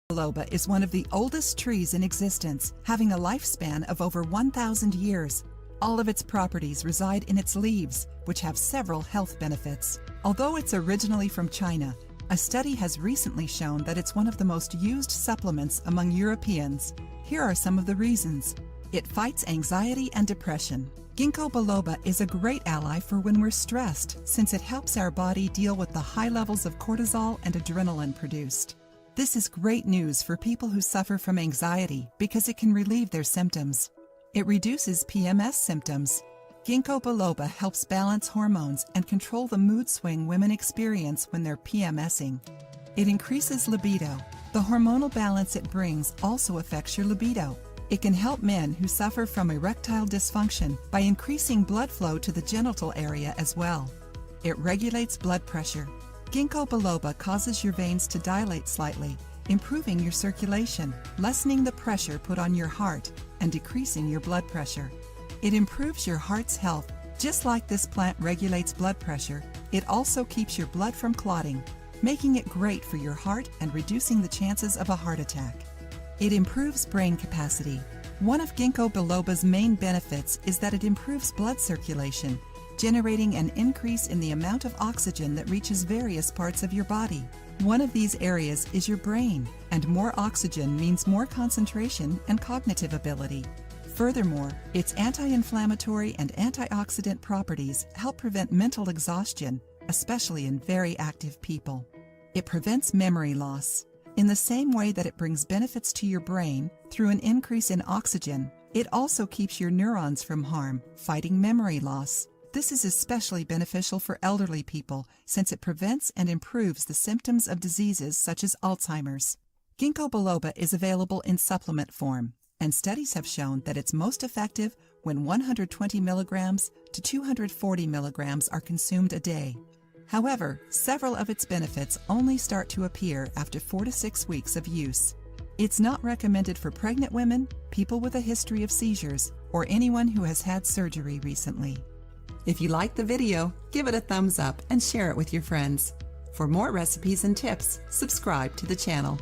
Biloba is one of the oldest trees in existence, having a lifespan of over 1,000 years. All of its properties reside in its leaves, which have several health benefits. Although it's originally from China, a study has recently shown that it's one of the most used supplements among Europeans. Here are some of the reasons. It fights anxiety and depression. Ginkgo biloba is a great ally for when we're stressed, since it helps our body deal with the high levels of cortisol and adrenaline produced. This is great news for people who suffer from anxiety because it can relieve their symptoms. It reduces PMS symptoms. Ginkgo biloba helps balance hormones and control the mood swing women experience when they're PMSing. It increases libido. The hormonal balance it brings also affects your libido. It can help men who suffer from erectile dysfunction by increasing blood flow to the genital area as well. It regulates blood pressure. Ginkgo biloba causes your veins to dilate slightly, improving your circulation, lessening the pressure put on your heart, and decreasing your blood pressure. It improves your heart's health. Just like this plant regulates blood pressure, it also keeps your blood from clotting, making it great for your heart and reducing the chances of a heart attack. It improves brain capacity. One of Ginkgo biloba's main benefits is that it improves blood circulation, generating an increase in the amount of oxygen that reaches various parts of your body. One of these areas is your brain, and more oxygen means more concentration and cognitive ability. Furthermore, its anti-inflammatory and antioxidant properties help prevent mental exhaustion, especially in very active people. It prevents memory loss. In the same way that it brings benefits to your brain through an increase in oxygen, it also keeps your neurons from harm, fighting memory loss. This is especially beneficial for elderly people since it prevents and improves the symptoms of diseases such as Alzheimer's. Ginkgo biloba is available in supplement form, and studies have shown that it's most effective when 120 milligrams to 240 milligrams are consumed a day. However, several of its benefits only start to appear after 4 to 6 weeks of use. It's not recommended for pregnant women, people with a history of seizures, or anyone who has had surgery recently. If you liked the video, give it a thumbs up and share it with your friends. For more recipes and tips, subscribe to the channel.